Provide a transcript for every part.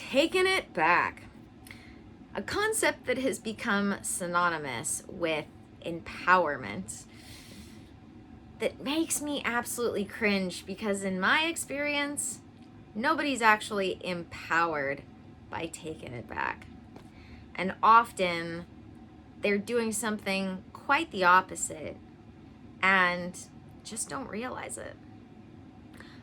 Taking it back. A concept that has become synonymous with empowerment that makes me absolutely cringe because, in my experience, nobody's actually empowered by taking it back. And often they're doing something quite the opposite and just don't realize it.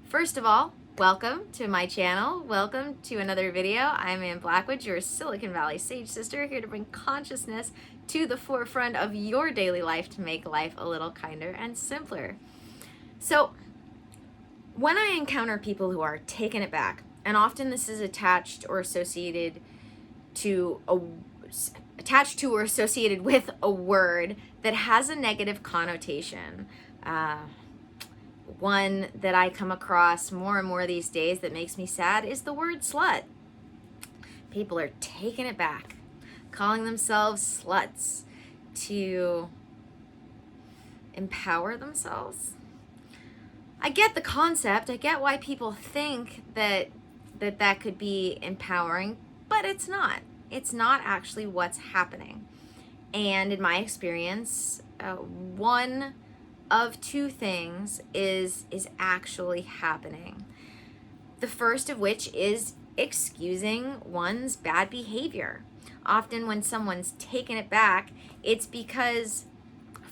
First of all, welcome to my channel. Welcome to another video. I'm Ann Blackwood, your Silicon Valley Sage Sister, here to bring consciousness to the forefront of your daily life to make life a little kinder and simpler. So, when I encounter people who are taking it back, and often this is attached or associated with a word that has a negative connotation. One that I come across more and more these days that makes me sad is the word slut. People are taking it back, calling themselves sluts to empower themselves. I get the concept. I get why people think that could be empowering, but it's not. It's not actually what's happening. And in my experience, one of two things is actually happening. The first of which is excusing one's bad behavior. Often when someone's taken it back, it's because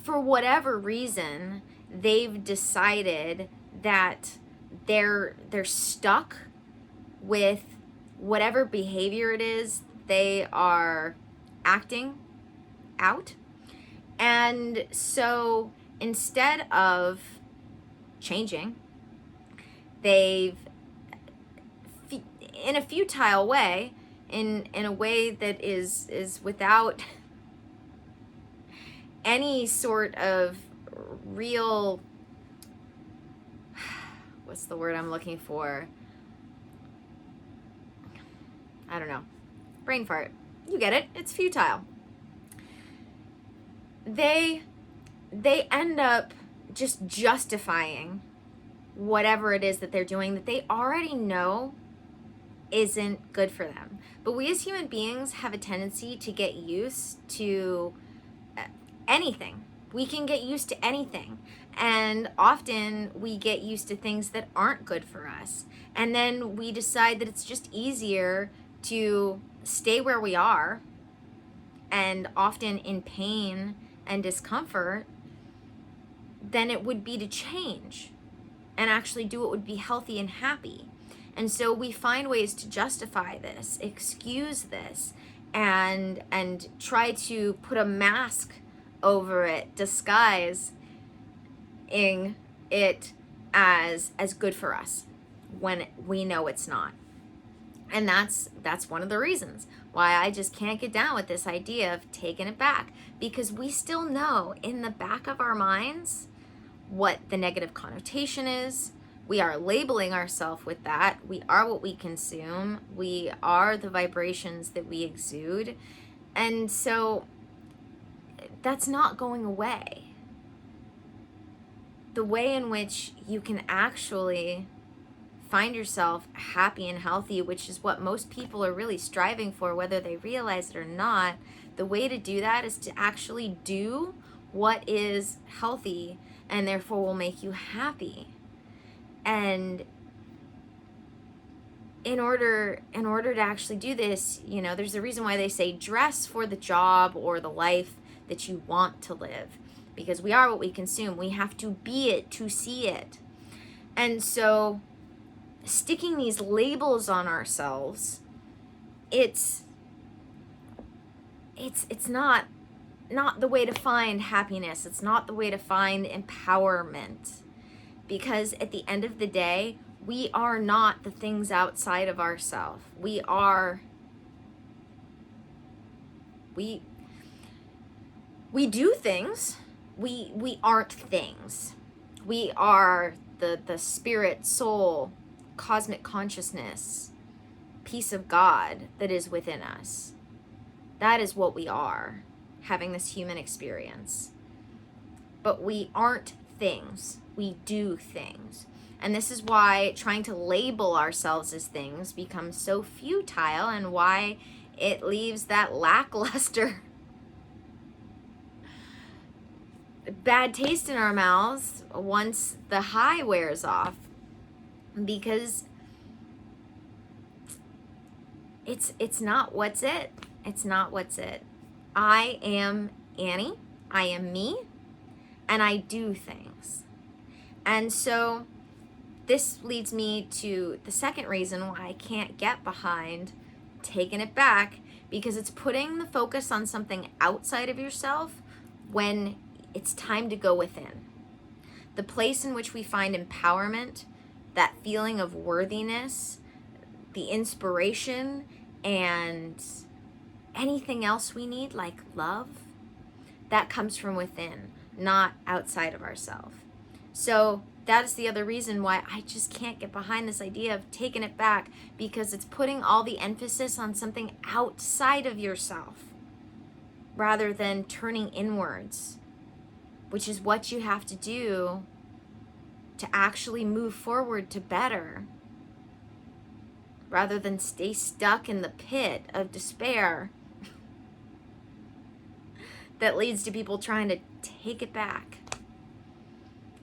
for whatever reason, they've decided that they're stuck with whatever behavior it is they are acting out. And so instead of changing, they've, in a futile way, in a way that is without any sort of real, what's the word I'm looking for? I don't know. Brain fart. You get it. It's futile. They end up just justifying whatever it is that they're doing that they already know isn't good for them. But we as human beings have a tendency to get used to anything. We can get used to anything. And often we get used to things that aren't good for us. And then we decide that it's just easier to stay where we are, and often in pain and discomfort, than it would be to change and actually do what would be healthy and happy. And so we find ways to justify this, excuse this, and try to put a mask over it, disguising it as good for us when we know it's not. And that's one of the reasons why I just can't get down with this idea of taking it back, because we still know in the back of our minds what the negative connotation is. We are labeling ourselves with that. We are what we consume. We are the vibrations that we exude. And so that's not going away. The way in which you can actually find yourself happy and healthy, which is what most people are really striving for, whether they realize it or not, the way to do that is to actually do what is healthy and therefore will make you happy. And in order to actually do this, there's a reason why they say dress for the job or the life that you want to live, because we are what we consume. We have to be it to see it. And so sticking these labels on ourselves, it's not the way to find happiness. It's not the way to find empowerment, because at the end of the day, we are not the things outside of ourselves. We do things. We aren't things. We are the spirit, soul, cosmic consciousness, piece of God that is within us. That is what we are, having this human experience. But we aren't things. We do things. And this is why trying to label ourselves as things becomes so futile, and why it leaves that lackluster bad taste in our mouths once the high wears off, because it's not what's it. It's not what's it. I am Annie. I am me, and I do things. And so this leads me to the second reason why I can't get behind taking it back, because it's putting the focus on something outside of yourself when it's time to go within. The place in which we find empowerment, that feeling of worthiness, the inspiration, and anything else we need, like love, that comes from within, not outside of ourselves. So that is the other reason why I just can't get behind this idea of taking it back, because it's putting all the emphasis on something outside of yourself rather than turning inwards, which is what you have to do to actually move forward to better, rather than stay stuck in the pit of despair that leads to people trying to take it back.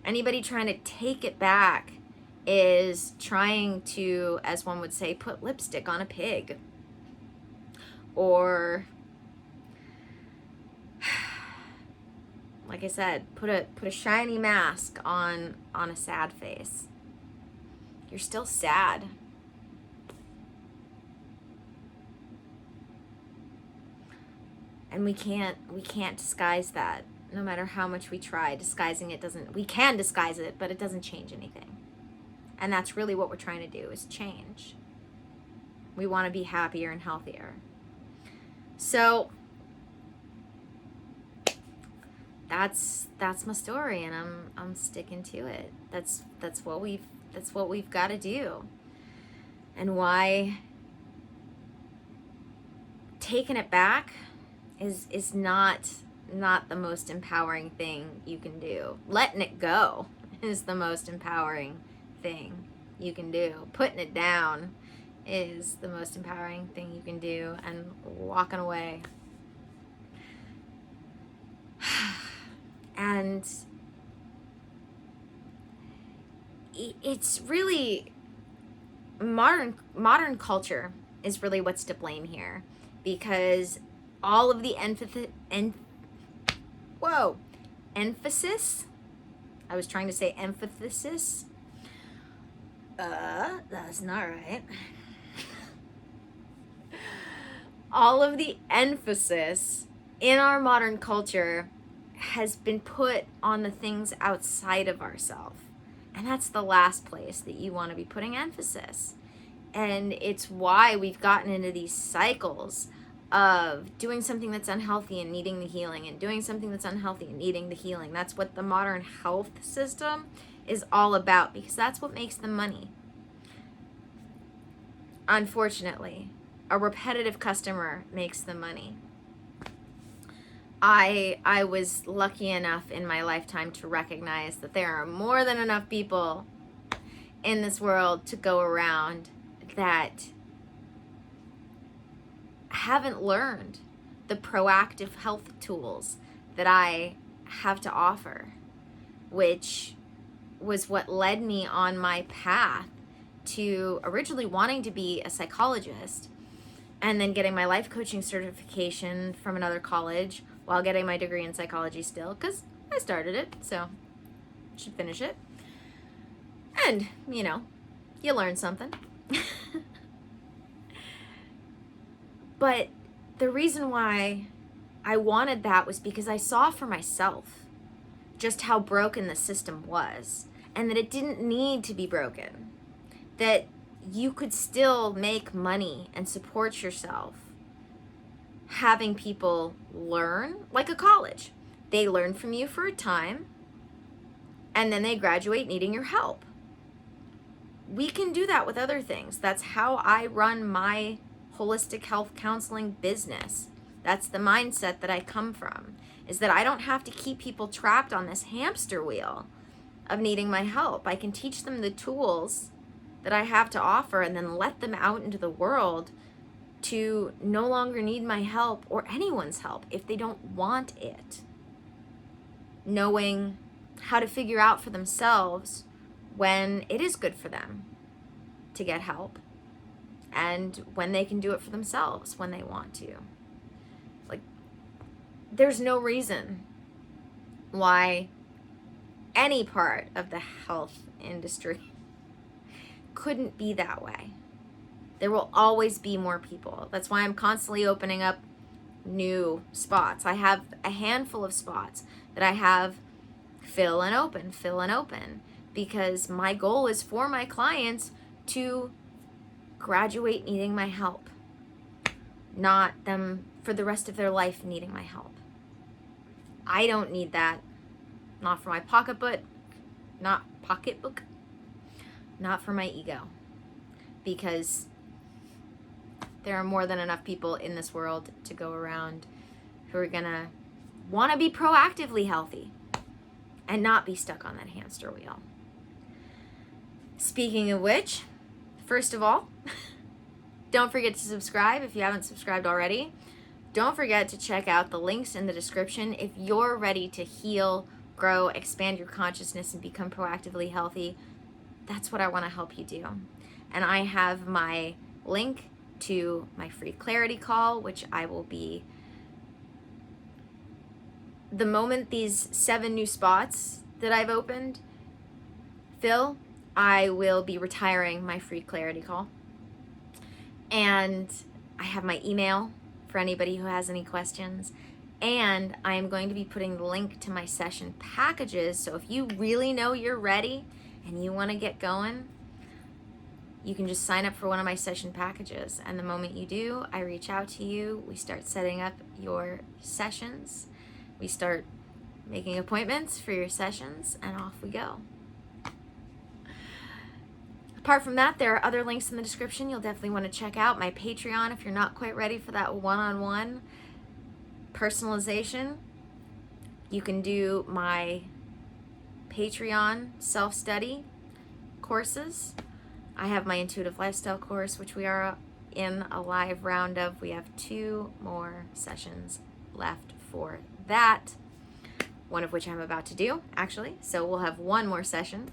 Anybody trying to take it back is trying to, as one would say, put lipstick on a pig. Or, like I said, put a shiny mask on a sad face. You're still sad. And we can't disguise that. No matter how much we try, disguising it we can disguise it, but it doesn't change anything. And that's really what we're trying to do, is change. We want to be happier and healthier. So that's my story, and I'm sticking to it. That's what we've got to do. And why taking it back is not the most empowering thing you can do. Letting it go is the most empowering thing you can do. Putting it down is the most empowering thing you can do, and walking away. And it's really modern culture is really what's to blame here, because all of the emphasis. I was trying to say emphasis. That's not right. All of the emphasis in our modern culture has been put on the things outside of ourselves. And that's the last place that you want to be putting emphasis. And it's why we've gotten into these cycles of doing something that's unhealthy and needing the healing, and doing something that's unhealthy and needing the healing. That's what the modern health system is all about, because that's what makes the money. Unfortunately, a repetitive customer makes the money. I was lucky enough in my lifetime to recognize that there are more than enough people in this world to go around that haven't learned the proactive health tools that I have to offer, which was what led me on my path to originally wanting to be a psychologist, and then getting my life coaching certification from another college while getting my degree in psychology still, because I started it, so should finish it. And, you learn something. But the reason why I wanted that was because I saw for myself just how broken the system was, and that it didn't need to be broken. That you could still make money and support yourself having people learn, like a college. They learn from you for a time, and then they graduate needing your help. We can do that with other things. That's how I run my holistic health counseling business. That's the mindset that I come from, is that I don't have to keep people trapped on this hamster wheel of needing my help. I can teach them the tools that I have to offer and then let them out into the world to no longer need my help or anyone's help if they don't want it. Knowing how to figure out for themselves when it is good for them to get help and when they can do it for themselves when they want to. Like, there's no reason why any part of the health industry couldn't be that way. There will always be more people. That's why I'm constantly opening up new spots. I have a handful of spots that I have fill and open, because my goal is for my clients to graduate needing my help, not them for the rest of their life needing my help. I don't need that. Not for my pocketbook, not for my ego, because there are more than enough people in this world to go around who are gonna want to be proactively healthy and not be stuck on that hamster wheel. Speaking of which, first of all, don't forget to subscribe if you haven't subscribed already. Don't forget to check out the links in the description if you're ready to heal, grow, expand your consciousness, and become proactively healthy. That's what I want to help you do. And I have my link to my free clarity call, which I will be, the moment these 7 new spots that I've opened fill, I will be retiring my free clarity call. And I have my email for anybody who has any questions. And I am going to be putting the link to my session packages. So if you really know you're ready and you want to get going, you can just sign up for one of my session packages. And the moment you do, I reach out to you. We start setting up your sessions. We start making appointments for your sessions, and off we go. Apart from that, there are other links in the description you'll definitely want to check out. My Patreon, if you're not quite ready for that one-on-one personalization, you can do my Patreon self-study courses. I have my intuitive lifestyle course, which we are in a live round of. We have 2 more sessions left for that, one of which I'm about to do, actually. So we'll have 1 more session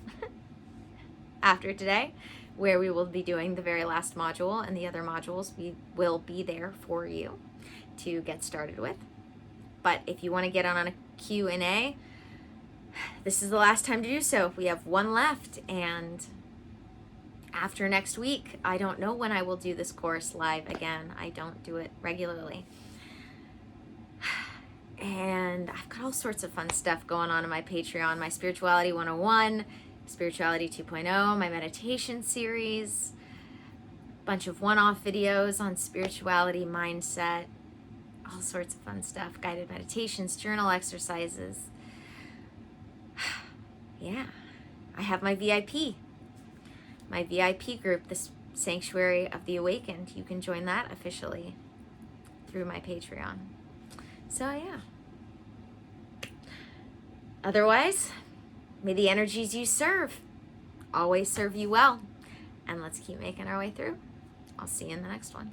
after today, where we will be doing the very last module, and the other modules we will be there for you to get started with. But if you want to get on a Q&A, this is the last time to do so. We have 1 left, and after next week, I don't know when I will do this course live again. I don't do it regularly. And I've got all sorts of fun stuff going on in my Patreon. My Spirituality 101, Spirituality 2.0, my meditation series, a bunch of one-off videos on spirituality, mindset, all sorts of fun stuff, guided meditations, journal exercises. Yeah, I have my VIP group, the Sanctuary of the Awakened. You can join that officially through my Patreon. So yeah. Otherwise, may the energies you serve always serve you well. And let's keep making our way through. I'll see you in the next one.